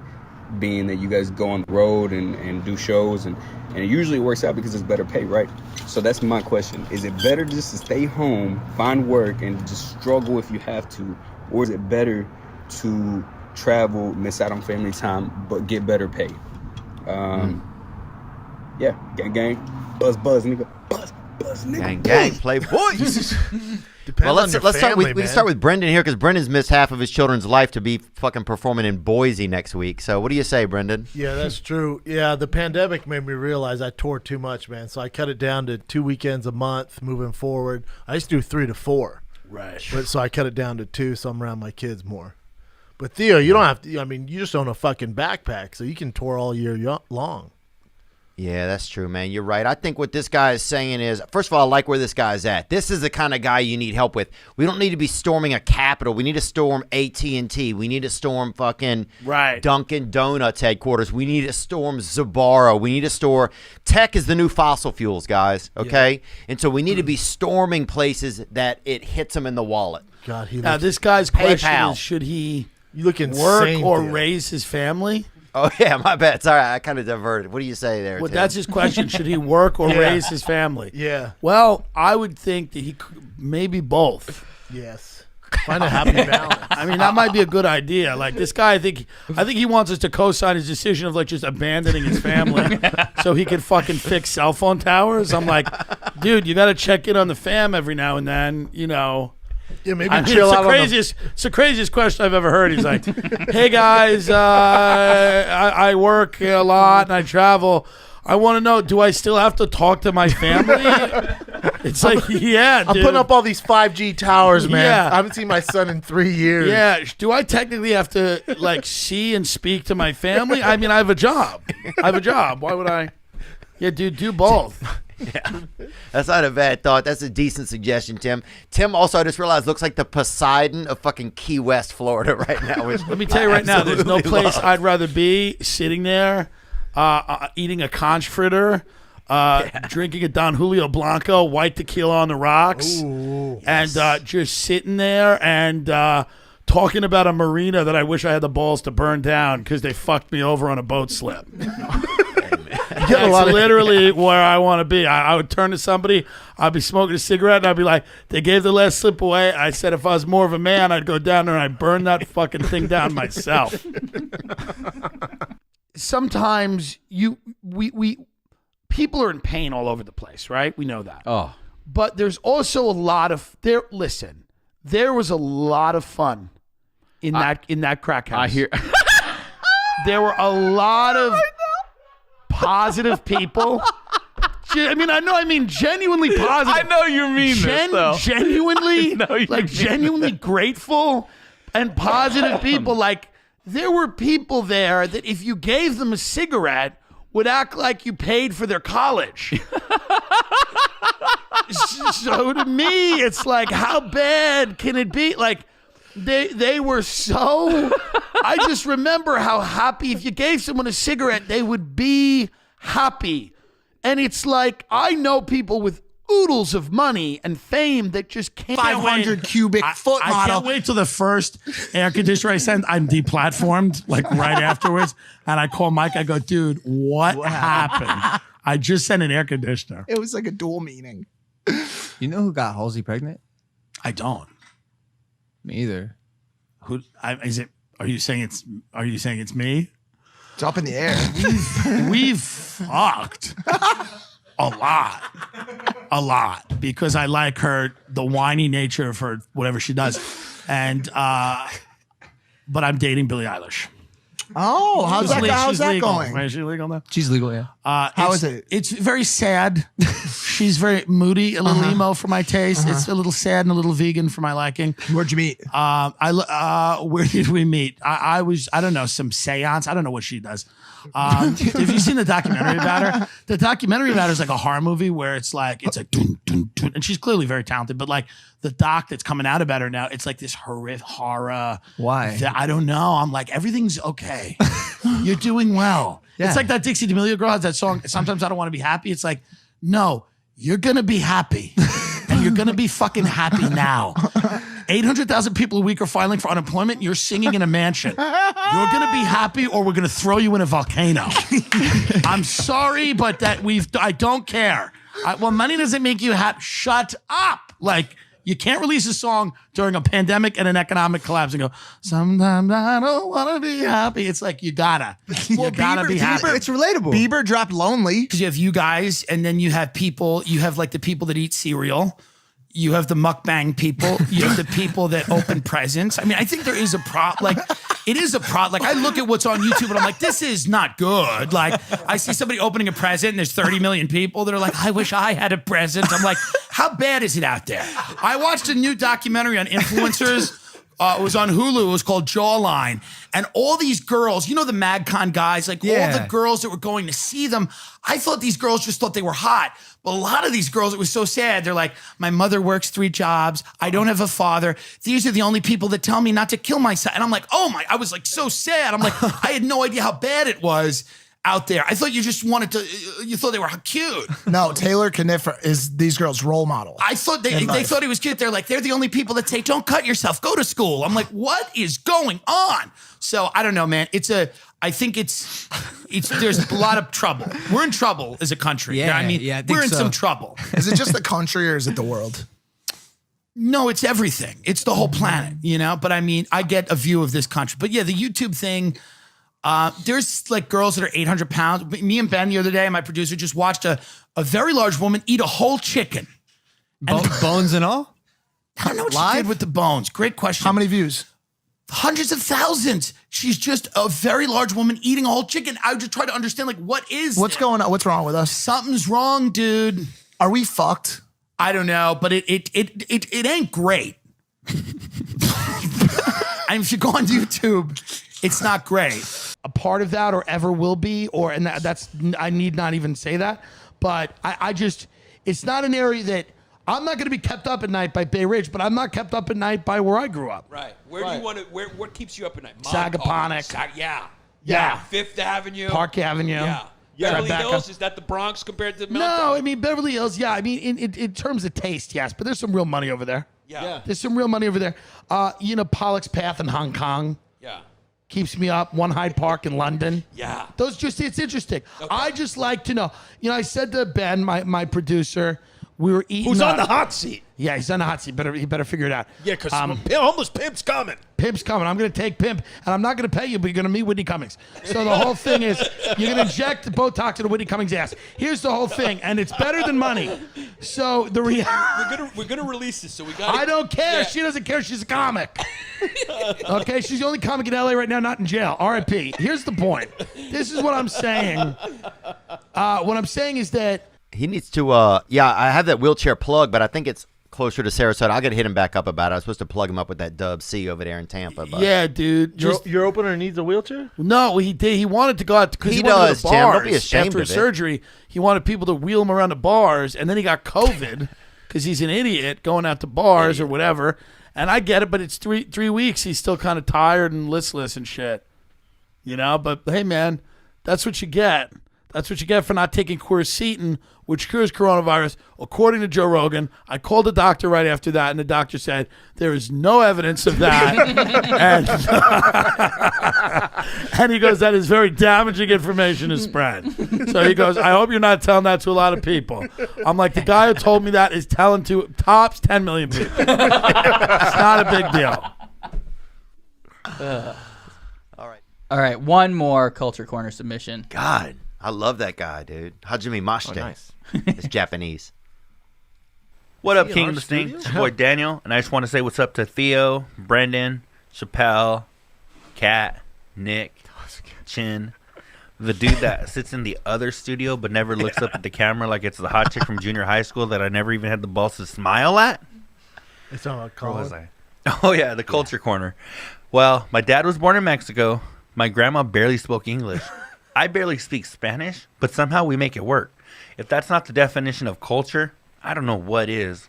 being that you guys go on the road and do shows, and it usually works out because it's better pay, right? So that's my question. Is it better just to stay home, find work, and just struggle if you have to? Or is it better to travel, miss out on family time, but get better pay? Yeah, gang, gang, buzz, nigga, buzz, nigga. Gang, play boys. Well, let's start with we can start with Brendan here because Brendan's missed half of his children's life to be fucking performing in Boise next week. So what do you say, Brendan? Yeah, that's true. Yeah, the pandemic made me realize I toured too much, man. So I cut it down to 2 weekends a month moving forward. I used to do 3 to 4. Right. But so I cut it down to 2, so I'm around my kids more. But Theo, you don't have to. I mean, you just own a fucking backpack, so you can tour all year long. Yeah, that's true, man. You're right. I think what this guy is saying is, first of all, I like where this guy's at. This is the kind of guy you need help with. We don't need to be storming a Capitol. We need to storm AT&T. We need to storm fucking Dunkin' Donuts headquarters. We need to storm Zabara. We need to store tech is the new fossil fuels, guys. Okay, yeah. And so we need to be storming places that it hits them in the wallet. God, now this guy's question is: should he work or raise his family? Oh, yeah, my bad. Sorry, I kind of diverted. What do you say there, Well, Tim? that's his question. Should he work or raise his family? Yeah. Well, I would think that he maybe both. Yes. Find a happy balance. I mean, that might be a good idea. Like this guy, I think he wants us to co-sign his decision of like just abandoning his family so he can fucking fix cell phone towers. I'm like, dude, you got to check in on the fam every now and then, you know. Yeah, maybe chill out. It's the craziest question I've ever heard. He's like, "Hey guys, I work a lot and I travel. I want to know, do I still have to talk to my family?" It's like, yeah, dude. I'm putting up all these 5G towers, man. Yeah. I haven't seen my son in 3 years. Yeah, do I technically have to like see and speak to my family? I mean, I have a job. Why would I? Yeah, dude, do both. Yeah, that's not a bad thought. That's a decent suggestion, Tim. Tim also, I just realized, looks like the Poseidon of fucking Key West, Florida right now. Which let me tell you right now, there's no place I'd rather be sitting there, eating a conch fritter, drinking a Don Julio Blanco, white tequila on the rocks, and just sitting there and talking about a marina that I wish I had the balls to burn down because they fucked me over on a boat slip. That's literally where I want to be. I would turn to somebody, I'd be smoking a cigarette, and I'd be like, they gave the last slip away. I said if I was more of a man, I'd go down there and I'd burn that fucking thing down myself. Sometimes we people are in pain all over the place, right? We know that. Oh. But there's also a lot of there was a lot of fun in that crack house. I hear there were a lot of positive people. I mean genuinely positive. I know you mean this, though. Genuinely, genuinely grateful and positive people. Like, there were people there that if you gave them a cigarette would act like you paid for their college. So to me, it's like, how bad can it be? Like, they were so... I just remember how happy, if you gave someone a cigarette, they would be happy. And it's like, I know people with oodles of money and fame that just can't 500 cubic foot model. I can't wait till the first air conditioner I send. I'm deplatformed like right afterwards. And I call Mike. I go, dude, what happened? I just sent an air conditioner. It was like a dual meaning. You know who got Halsey pregnant? I don't. Me either. Who is it? Are you saying it's me? It's up in the air. We've fucked a lot because I like the whiny nature of her, whatever she does, and but I'm dating Billie Eilish. Oh, how's that going? Is she legal now? She's legal, yeah. How is it? It's very sad. She's very moody, a little emo for my taste. It's a little sad and a little vegan for my liking. Where'd you meet? Where did we meet? I don't know, some seance. I don't know what she does. Have you seen the documentary about her? The documentary about her is like a horror movie where it's like dun, dun, dun, and she's clearly very talented, but like the doc that's coming out about her now, it's like this horrific horror. Why? I don't know. I'm like, everything's okay. You're doing well. Yeah. It's like that Dixie D'Amelio girl has that song, Sometimes I Don't Want to Be Happy. It's like, no, you're going to be happy. And you're going to be fucking happy now. 800,000 people a week are filing for unemployment. You're singing in a mansion. You're going to be happy or we're going to throw you in a volcano. I'm sorry, but I don't care. Well, money doesn't make you happy. Shut up. Like, you can't release a song during a pandemic and an economic collapse and go, sometimes I don't want to be happy. It's like, you gotta. You gotta be happy. It's relatable. Bieber dropped Lonely. Because you have you guys, and then you have people, you have like the people that eat cereal. You have the mukbang people. You have the people that open presents. I mean, I think there is a it is a Like, I look at what's on YouTube and I'm like, this is not good. Like, I see somebody opening a present and there's 30 million people that are like, I wish I had a present. I'm like, how bad is it out there? I watched a new documentary on influencers. It was on Hulu. It was called Jawline. And all these girls, you know the MagCon guys, like all the girls that were going to see them, I thought these girls just thought they were hot. But a lot of these girls, it was so sad. They're like, my mother works 3 jobs. I don't have a father. These are the only people that tell me not to kill myself. And I'm like, I was like so sad. I'm like, I had no idea how bad it was out there. I thought you just wanted to, you thought they were cute. No, Taylor Kniffer is these girls' role model. I thought they thought he was cute. They're like, they're the only people that say, don't cut yourself, go to school. I'm like, what is going on? So I don't know, man. I think there's a lot of trouble. We're in trouble as a country. Yeah, I mean, I think we're in so. some trouble. Is it just the country or is it the world? No, it's everything. It's the whole planet, you know? But I mean, I get a view of this country. But yeah, the YouTube thing, there's like girls that are 800 pounds. Me and Ben the other day, my producer, just watched a very large woman eat a whole chicken. Bones and all? I don't know what she did with the bones. Great question. How many views? Hundreds of thousands. She's just a very large woman eating a whole chicken. I would just try to understand, like, what's going on? What's wrong with us? Something's wrong, dude. Are we fucked? I don't know, but it ain't great. I mean, if you go on YouTube, it's not great. A part of that, or ever will be, that's I need not even say that. But I just, it's not an area that. I'm not going to be kept up at night by Bay Ridge, but I'm not kept up at night by where I grew up. Right. Where do you want to? What keeps you up at night? Sagaponack. Yeah. Fifth Avenue. Park Avenue. Yeah. Beverly Hills, is that the Bronx compared to Milton? No, I mean Beverly Hills. Yeah, I mean in terms of taste, yes, but there's some real money over there. Yeah. There's some real money over there. Pollock's Path in Hong Kong. Yeah. Keeps me up. One Hyde Park in London. Yeah. It's interesting. Okay. I just like to know. You know, I said to Ben, my producer, we were eating. Who's on the hot seat? Yeah, he's on the hot seat. He better figure it out. Yeah, because homeless Pimp's coming. Pimp's coming. I'm going to take Pimp, and I'm not going to pay you, but you're going to meet Whitney Cummings. So the whole thing is, you're going to inject Botox into Whitney Cummings' ass. Here's the whole thing, and it's better than money. So the we're gonna release this. So we got. I don't care. Yeah. She doesn't care. She's a comic. Okay, she's the only comic in LA right now, not in jail. R.I.P. Here's the point. This is what I'm saying. What I'm saying is that. He needs to, I have that wheelchair plug, but I think it's closer to Sarasota. I got to hit him back up about it. I was supposed to plug him up with that Dub C over there in Tampa. But. Yeah, dude. Your opener needs a wheelchair? No, he did. He wanted to go out because he wanted to go to bars. Don't be ashamed after his surgery. He wanted people to wheel him around the bars, and then he got COVID because he's an idiot going out to bars or whatever. And I get it, but it's three weeks. He's still kind of tired and listless and shit. You know, but hey, man, that's what you get. That's what you get for not taking quercetin, which cures coronavirus, according to Joe Rogan. I called the doctor right after that, and the doctor said, there is no evidence of that. and he goes, that is very damaging information to spread. So he goes, I hope you're not telling that to a lot of people. I'm like, the guy who told me that is telling to tops 10 million people. It's not a big deal. All right, one more Culture Corner submission. God. I love that guy, dude. Hajime Mashite. Oh, nice. It's Japanese. What up, King of the Sting? It's your boy Daniel, and I just want to say what's up to Theo, Brendan, Chappelle, Kat, Nick, Chin, the dude that sits in the other studio but never looks up at the camera like it's the hot chick from junior high school that I never even had the balls to smile at. It's not a was I? Oh, yeah, the Culture Corner. Well, my dad was born in Mexico. My grandma barely spoke English. I barely speak Spanish, but somehow we make it work. If that's not the definition of culture, I don't know what is.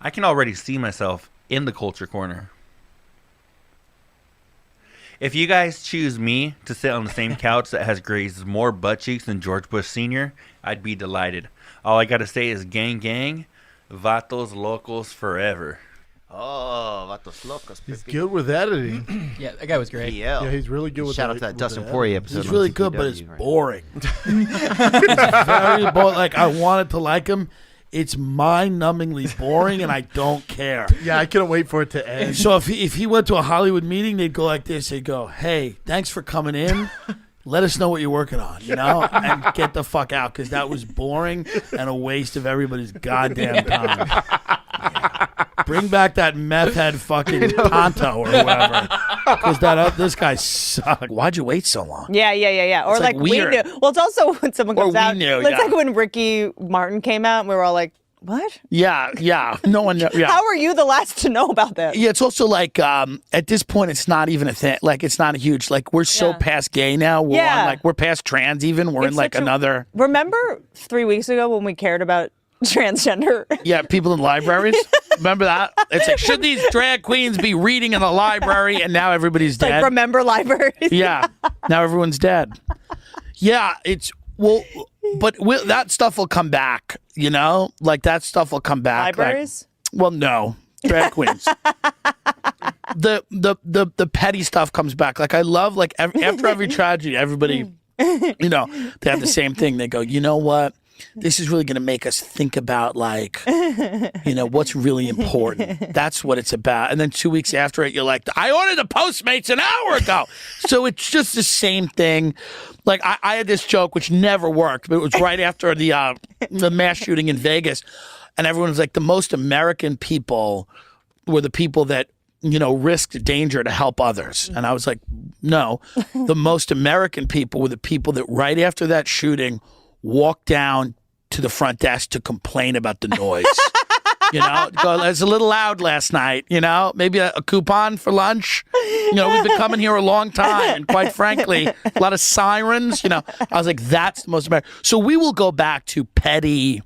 I can already see myself in the Culture Corner. If you guys choose me to sit on the same couch that has grazed more butt cheeks than George Bush Sr., I'd be delighted. All I gotta say is gang gang, vatos locos forever. Oh, vatos locos. He's good with editing. Yeah, that guy was great. Yeah, he's really good with Shout out the- to that with Dustin the Poirier editing. episode. He's on really good, but it's CW, right? boring. It's very boring. Like, I wanted to like him. It's mind-numbingly boring, and I don't care. Yeah, I couldn't wait for it to end. So if he went to a Hollywood meeting, they'd go like this. They'd go, "Hey, thanks for coming in. Let us know what you're working on, and get the fuck out, because that was boring and a waste of everybody's goddamn time." Yeah. Bring back that meth head fucking Tonto or whoever, because this guy sucked. Why'd you wait so long? Yeah. Or It's like we weird. knew. Well, it's also when someone Or comes we out. knew, It's yeah. like when Ricky Martin came out, and we were all like, "What? Yeah. No one knows. Yeah. How are you the last to know about this?" Yeah, it's also like at this point, it's not even a thing. Like, it's not a huge. Like, we're so past gay now. We're Yeah. on, like, we're past trans. Even we're It's in like such a- another. Remember 3 weeks ago when we cared about transgender? Yeah, people in libraries. Remember that? It's like, should these drag queens be reading in the library? And now everybody's dead. Like, remember libraries? Yeah, now everyone's dead. Yeah, it's but that stuff will come back. Like, that stuff will come back. Libraries? Like, well, no, drag queens. The petty stuff comes back. Like, I love, like, after every tragedy, everybody, they have the same thing. They go, you know what? This is really going to make us think about, like, what's really important. That's what it's about. And then 2 weeks after it, you're like, I ordered the Postmates an hour ago. So it's just the same thing. Like, I had this joke, which never worked, but it was right after the mass shooting in Vegas. And everyone was like, the most American people were the people that, risked danger to help others. And I was like, no, the most American people were the people that right after that shooting walked down to the front desk to complain about the noise. Go, it's a little loud last night, maybe a coupon for lunch. We've been coming here a long time. And quite frankly, a lot of sirens, I was like, that's the most American. So we will go back to petty.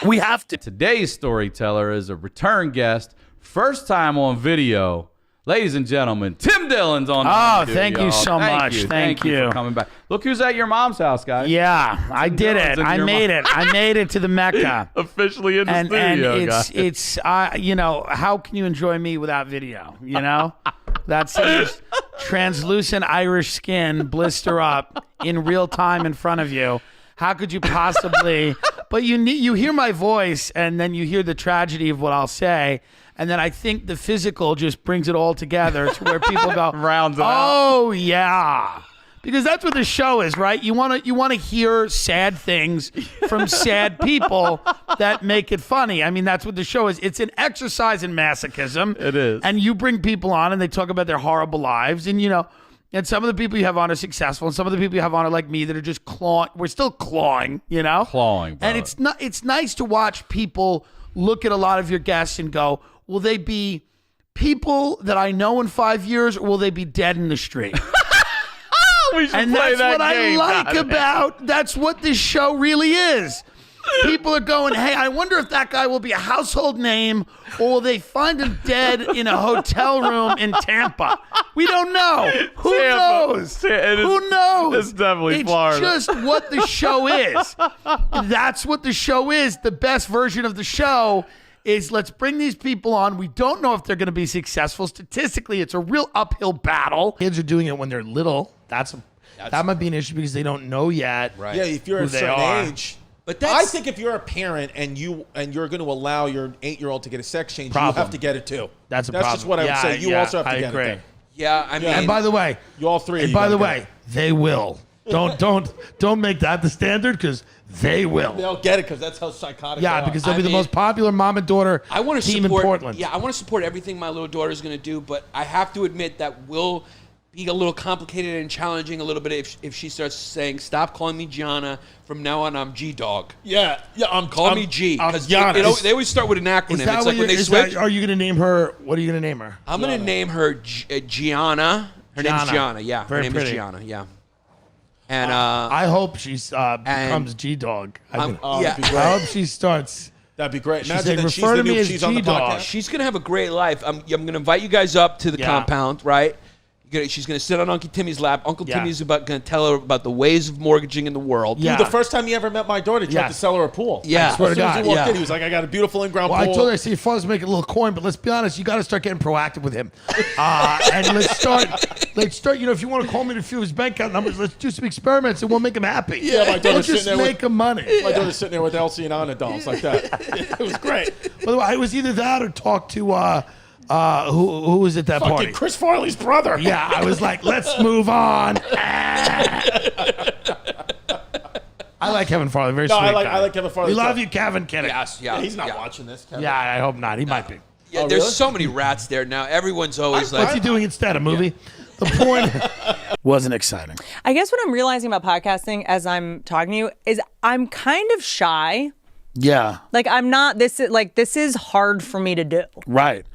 We have to. Today's storyteller is a return guest, first time on video. Ladies and gentlemen, Tim Dillon's on. Oh, video, thank you y'all. so much. Thank you for coming back. Look who's at your mom's house, guys. Yeah, I did Dillon's it. in I your made it. I made it to the Mecca. Officially in the And studio, guys. it's how can you enjoy me without video? That's just translucent Irish skin blister up in real time in front of you. How could you possibly? But you hear my voice, and then you hear the tragedy of what I'll say. And then I think the physical just brings it all together to where people go, rounds it out. Oh yeah, because that's what the show is, right? You want to hear sad things from sad people that make it funny. I mean, that's what the show is. It's an exercise in masochism. It is. And you bring people on, and they talk about their horrible lives, and and some of the people you have on are successful, and some of the people you have on are like me that are just clawing. We're still clawing, Clawing, bro. And it's nice to watch people look at a lot of your guests and go, will they be people that I know in 5 years, or will they be dead in the street? We should And play that's that what game, I like goddamn. about. That's what this show really is. People are going, hey, I wonder if that guy will be a household name, or will they find him dead in a hotel room in Tampa? We don't know. Who knows? Who knows? It's definitely Florida. It's just what the show is. That's what the show is. The best version of the show is, let's bring these people on. We don't know if they're going to be successful. Statistically, it's a real uphill battle. Kids are doing it when they're little. That might be an issue because they don't know yet. Right. Yeah, if you're who a they certain are. age. But I think if you're a parent and you're going to allow your 8-year-old to get a sex change, you have to get it too. That's a That's problem. just what I would say. You also have to I get agree. it. Too. Yeah, I mean. And by the way, you all three. And by the way, they will. Don't make that the standard, because they will. They'll get it because that's how psychotic. Yeah, they are. because they'll be the most popular mom and daughter I want to team support, in Portland. Yeah, I want to support everything my little daughter is going to do, but I have to admit that will be a little complicated and challenging a little bit if she starts saying, "Stop calling me Gianna. From now on, I'm G Dog." Yeah. Call me G. Because Gianna. they always start with an acronym. Is that It's what like when they is switch. that- are you going to name her? What are you going to name her? I'm going to name her Gianna. Her name's Gianna. Gianna. Yeah, Very her name pretty. is Gianna. Yeah. And I hope she becomes G Dog. yeah. I hope she starts. That'd be great. She's Imagine like, that she's refer the to me new. as She's on the G-Dog. podcast. She's going to have a great life. I'm going to invite you guys up to the Yeah. compound, right? She's going to sit on Uncle Timmy's lap. Uncle Yeah. Timmy's going to tell her about the ways of mortgaging in the world. Yeah. Dude, the first time he ever met my daughter, he tried to sell her a pool. Yeah. As Swear to soon as he God, walked yeah. in, he was like, I got a beautiful in-ground Well, pool. I told her, I said, your father's making a little coin, but let's be honest, you got to start getting proactive with him. And let's start, you know, if you want to call me to few his bank account numbers, let's do some experiments and we'll make him happy. Yeah, my daughter's We'll sitting just there make him money. My daughter's sitting there with Elsie and Anna dolls like that. It was great. By the way, I was either that or talk to, who was at that Fucking party? Chris Farley's brother. Yeah, I was like, let's move on. I like Kevin Farley, very No, sweet I like- guy. I like Kevin Farley We love too. you, Kevin. Kidding. Yes, yeah. He's not watching this. Kevin. Yeah, I hope not. He might be. Yeah, Oh, there's really? so many rats there now. Everyone's always What's he like, doing instead? A movie? The point wasn't exciting. I guess what I'm realizing about podcasting as I'm talking to you is I'm kind of shy. Yeah, Like I'm not. This is hard for me to do. right.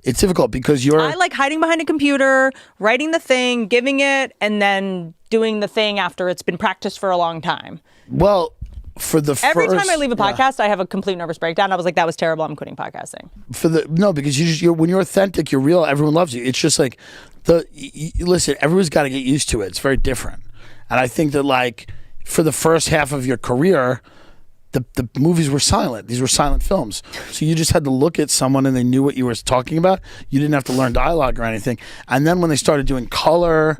It's difficult because you're. I like hiding behind a computer, writing the thing, giving it, and then doing the thing after it's been practiced for a long time. Well, for the Every first, time I leave a yeah. podcast, I have a complete nervous breakdown. I was like, that was terrible. I'm quitting podcasting. Because when you're authentic, you're real. Everyone loves you. It's just like listen. Everyone's got to get used to it. It's very different, and I think that like for the first half of your career, the movies were silent. These were silent films, so you just had to look at someone and they knew what you were talking about. You didn't have to learn dialogue or anything. And then when they started doing color,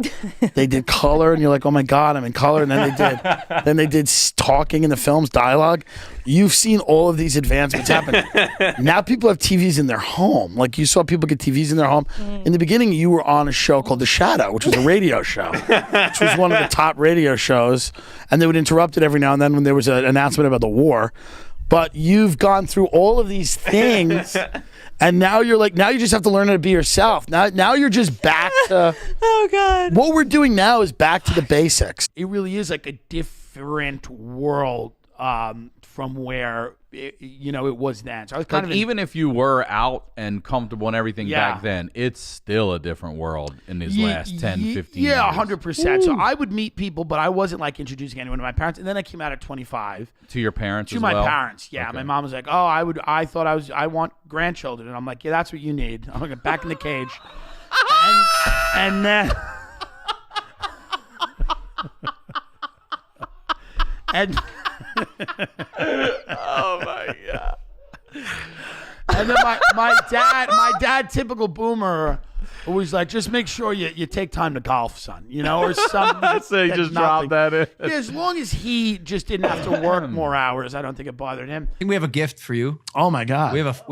they did color, and you're like, oh my god, I'm in color. And then they did talking in the films, dialogue. You've seen all of these advancements happen. Now people have TVs in their home. Like you saw people get TVs in their home. In the beginning, you were on a show called The Shadow, which was a radio show, which was one of the top radio shows. And they would interrupt it every now and then when there was an announcement about the war. But you've gone through all of these things. And now you just have to learn how to be yourself. Now you're just back to Oh God. what we're doing now is back to the basics. It really is like a different world from where it was then. So I was kind Like, of even if you were out and comfortable and everything Yeah. back then, it's still a different world in these last 10, 15 years. Yeah, 100%. So I would meet people, but I wasn't like introducing anyone to my parents. And then I came out at 25. To your parents To as my well? parents, yeah. Okay. My mom was like, "Oh, I want grandchildren," and I'm like, "Yeah, that's what you need." I'm like, back in the cage, and then, and oh my God. and then my dad, typical boomer, was like, "Just make sure you take time to golf, son," or something. So he just dropped that in. Yeah, as long as he just didn't have to work more hours, I don't think it bothered him. I think we have a gift for you. Oh my god. We have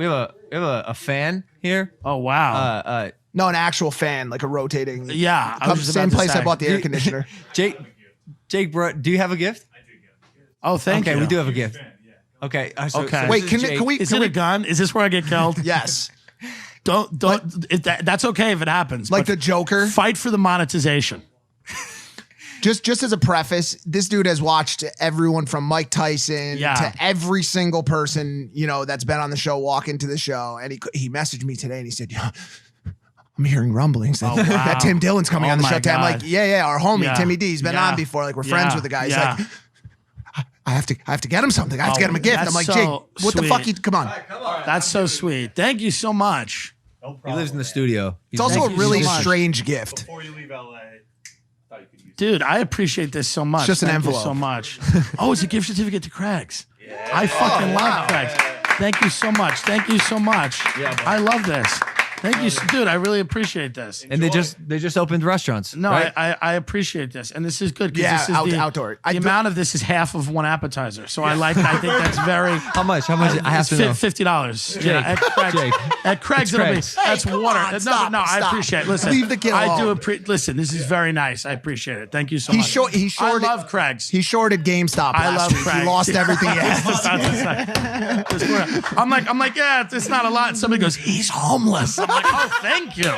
a fan here. Oh wow. No, an actual fan, like a rotating. Yeah, I was Comes just same about to place I say. bought the air conditioner. Jake, bro, do you have a gift? Oh, thank you. Okay, we do have a gift. Okay. Okay. Wait, can we? Is it a gun? Is this where I get killed? Yes. Don't. That's okay if it happens. Like but the Joker. Fight for the monetization. Just as a preface, this dude has watched everyone from Mike Tyson to every single person that's been on the show walk into the show, and he messaged me today and he said, I'm hearing rumblings that, that Tim Dillon's coming on the show. I'm like, yeah, our homie Timmy D's been on before. Like we're friends with the guy. He's like, I have to get him something. I have to get him a gift. I'm like, so Jake, what the fuck? sweet. Come on. That's so sweet. Thank you so much. He lives in the studio. It's also a Thank you really so much. strange gift. Before you leave LA, Dude, I appreciate this so much. It's just an Thank you envelope. so much. Oh, it's a gift certificate to Craig's. I fucking love Craig's. Thank you so much. Thank you so much. I love this. Thank you, dude. I really appreciate this. And they just opened restaurants. No, right? I appreciate this, and this is good because Yeah, this is outdoor. The amount of this is half of one appetizer, so I think that's very. How much? I have to know. $50. Jake, At Craig's, it'll be Craig's. that's Hey, come water. on, No, stop, I stop. appreciate it. Listen, Leave the kid I do alone. listen. This is very nice. I appreciate it. Thank you so He much. shorted. I love Craig's. He shorted GameStop I last love week. Craig's. He lost everything he had. I'm like, yeah, it's not a lot. And somebody goes, he's homeless. I'm like, oh, thank you.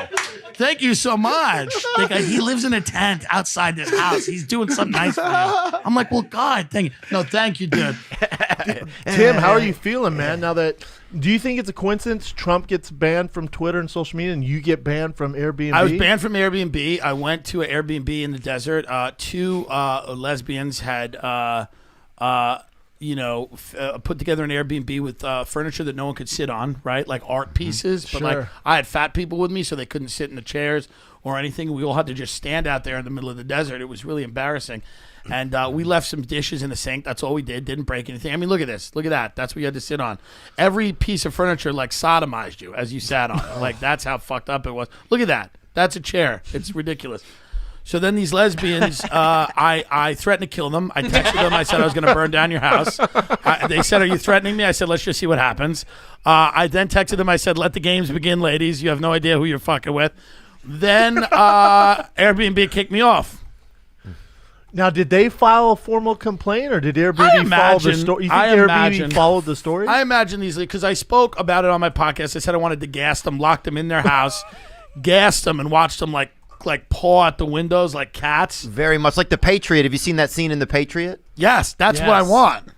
Thank you so much. They go, he lives in a tent outside this house. He's doing something nice for you. I'm like, well, God, thank you. No, thank you, dude. Tim, how are you feeling, man? Do you think it's a coincidence Trump gets banned from Twitter and social media and you get banned from Airbnb? I was banned from Airbnb. I went to an Airbnb in the desert. Two lesbians had put together an Airbnb with furniture that no one could sit on, right? Like art pieces. But like Sure. I had fat people with me, so they couldn't sit in the chairs or anything. We all had to just stand out there in the middle of the desert. It was really embarrassing. And we left some dishes in the sink. That's all we did. Didn't break anything. I mean, look at this. Look at that. That's what you had to sit on. Every piece of furniture like sodomized you as you sat on it. Like that's how fucked up it was. Look at that. That's a chair. It's ridiculous. So then these lesbians, I threatened to kill them. I texted them. I said I was going to burn down your house. They said, "Are you threatening me?" I said, "Let's just see what happens." I then texted them. I said, "Let the games begin, ladies. You have no idea who you're fucking with." Then Airbnb kicked me off. Now, did they file a formal complaint, or did Airbnb follow the story? You think Airbnb followed the story? I imagine easily because I spoke about it on my podcast. I said I wanted to gas them, lock them in their house, gassed them, and watched them like paw at the windows like cats. Very much like The Patriot. Have you seen that scene in The Patriot? Yes, that's what I want.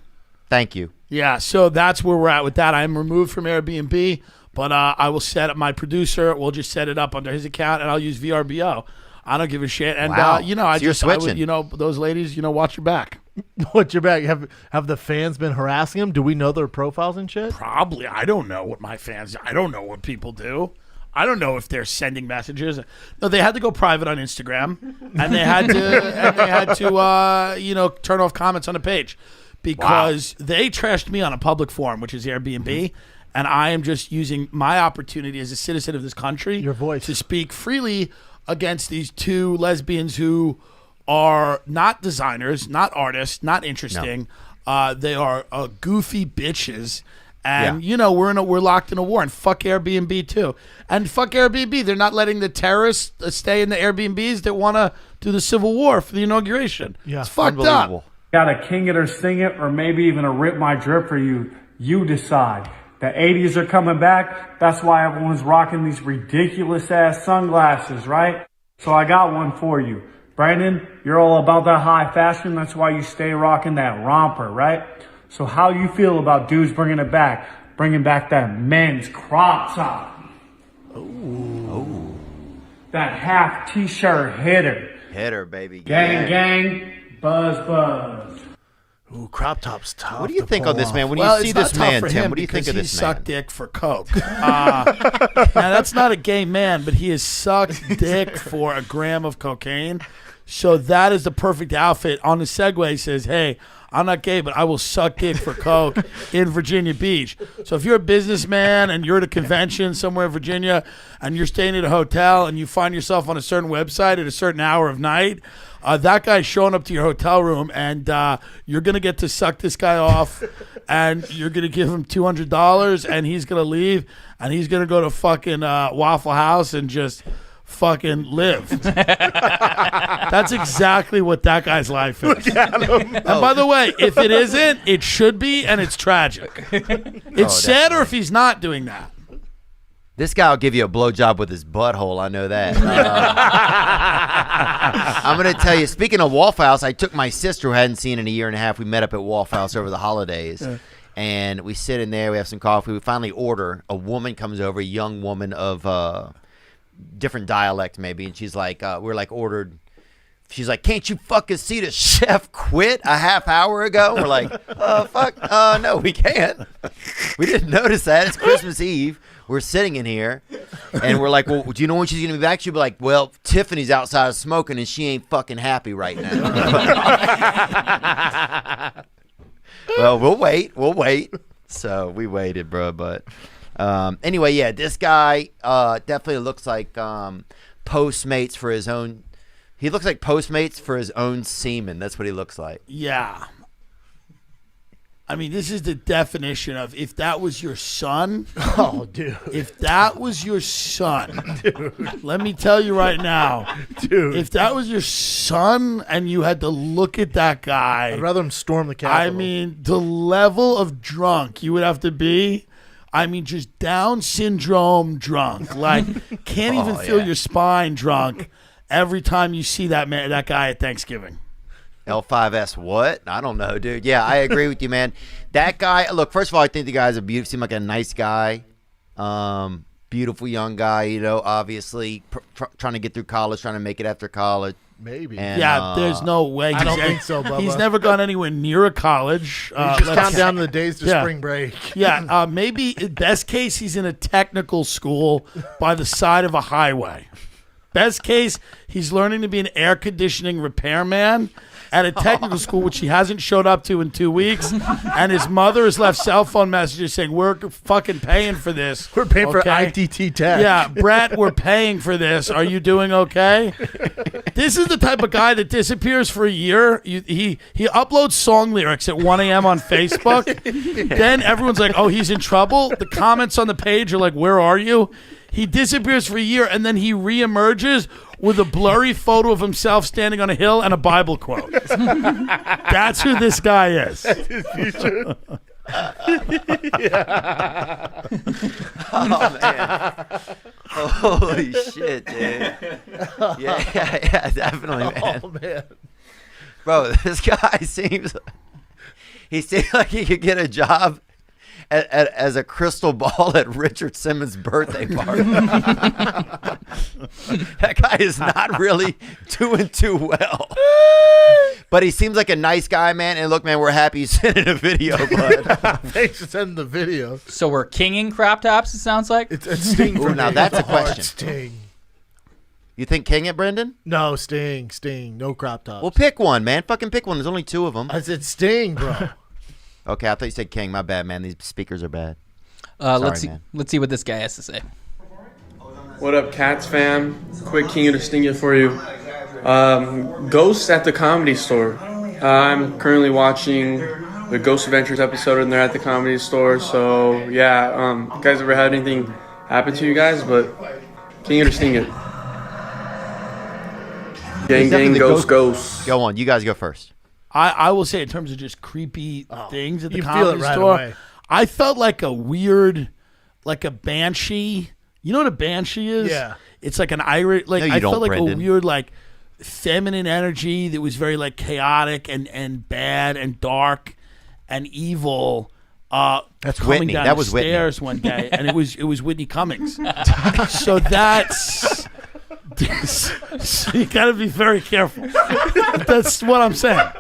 Thank you. Yeah, so that's where we're at with that. I am removed from Airbnb, but I will set up my producer. We'll just set it up under his account, and I'll use VRBO. I don't give a shit. And, Wow. I So you're just, I would, switching. those ladies, watch your back. What's your back? Have the fans been harassing them? Do we know their profiles and shit? Probably. I don't know what I don't know what people do. I don't know if they're sending messages. No, they had to go private on Instagram, and they had to, turn off comments on the page because they trashed me on a public forum, which is Airbnb. And I am just using my opportunity as a citizen of this country, your voice, to speak freely against these two lesbians who are not designers, not artists, not interesting. No. They are goofy bitches. And we're locked in a war, and fuck Airbnb too, and fuck Airbnb. They're not letting the terrorists stay in the Airbnbs that want to do the Civil War for the inauguration. Yeah, it's fucked up. Got a king it or sing it, or maybe even a rip my drip for you. You decide. The 80s are coming back. That's why everyone's rocking these ridiculous ass sunglasses, right? So I got one for you. Brandon, you're all about that high fashion. That's why you stay rocking that romper, right? So how you feel about dudes bringing back that men's crop top? Ooh. That half t-shirt hitter. Hitter, baby. Gang, buzz. Ooh, crop top's tough. What do you think of this, man? When you see it's this not tough man, for Tim, him what do you think of because this he man? sucked dick for coke. Now that's not a gay man, but he has sucked dick for a gram of cocaine. So that is the perfect outfit. On the segue, he says, "Hey, I'm not gay, but I will suck dick for coke in Virginia Beach." So if you're a businessman and you're at a convention somewhere in Virginia and you're staying at a hotel and you find yourself on a certain website at a certain hour of night, that guy's showing up to your hotel room, and you're going to get to suck this guy off, and you're going to give him $200, and he's going to leave, and he's going to go to fucking Waffle House and just fucking live. That's exactly what that guy's life is. And by the way, if it isn't, it should be, and it's tragic. It's sad, or if he's not doing that. This guy will give you a blowjob with his butthole. I know that. I'm going to tell you, speaking of Waffle House, I took my sister who I hadn't seen in a year and a half. We met up at Waffle House over the holidays. And we sit in there. We have some coffee. We finally order. A woman comes over, a young woman of different dialect maybe. And she's like, ordered. She's like, "Can't you fucking see the chef quit a half hour ago?" We're like, fuck. No, we can't. We didn't notice that. It's Christmas Eve. We're sitting in here, and we're like, "Well, do you know when she's going to be back?" She'll be like, "Well, Tiffany's outside smoking, and she ain't fucking happy right now." Well, we'll wait. So we waited, bro. But anyway, yeah, this guy definitely looks like Postmates for his own. He looks like Postmates for his own semen. That's what he looks like. Yeah. I mean, this is the definition of if that was your son. Oh, dude. If that was your son. Dude. Let me tell you right now. Dude. If that was your son and you had to look at that guy. I'd rather him storm the Capitol. I mean, the level of drunk you would have to be. I mean, just Down syndrome drunk. Like, can't even feel your spine drunk every time you see that guy at Thanksgiving. L5S what? I don't know, dude. Yeah, I agree with you, man. That guy, look, first of all, I think the guy's seemed like a nice guy. Beautiful young guy, obviously trying to get through college, trying to make it after college, Maybe. And, Yeah, there's no way. I don't think so, Bubba. He's never gone anywhere near a college. Just count down the days to spring break. Yeah, maybe best case he's in a technical school by the side of a highway. Best case he's learning to be an air conditioning repairman at a technical school, which he hasn't showed up to in 2 weeks, and his mother has left cell phone messages saying, "We're fucking paying for this. We're paying for ITT Tech." Yeah, Brett, we're paying for this. Are you doing okay?" This is the type of guy that disappears for a year. He uploads song lyrics at 1 a.m. on Facebook. Then everyone's like, "Oh, he's in trouble." The comments on the page are like, "Where are you?" He disappears for a year, and then he reemerges with a blurry photo of himself standing on a hill and a Bible quote. That's who this guy is. That's his future. Oh, man. Holy shit, dude. Yeah, definitely, man. Oh, man. Bro, this guy seems like he could get a job as a crystal ball at Richard Simmons' birthday party. That guy is not really doing too well. But he seems like a nice guy, man. And look, man, we're happy he's sending a video, bud. Thanks for sending the video. So we're kinging crop tops, it sounds like? It's Sting. Ooh, now that's a question. Sting. You think king it, Brendan? No, Sting. No crop tops. Well, pick one, man. Fucking pick one. There's only 2 of them. I said Sting, bro. Okay, I thought you said king. My bad, man. These speakers are bad. Let's Sorry, man. see what this guy has to say. What up, Cats fam? Quick King of the Stinger for you. Ghosts at the Comedy Store. I'm currently watching the Ghost Adventures episode, and they're at the Comedy Store. So yeah, you guys ever had anything happen to you guys? But King of the Stinger. Gang, ghost. Go on. You guys go first. I will say in terms of just creepy things at the you feel Comedy it right Store, away. I felt like a weird, like a banshee. You know what a banshee is? Yeah. It's like an Irish, like No, you I don't, felt like Brendan. a weird, like feminine energy that was very like chaotic and bad and dark and evil. That's coming Whitney. down That the was Whitney. stairs one day, and it was Whitney Cummings. So that's. So you got to be very careful. That's what I'm saying.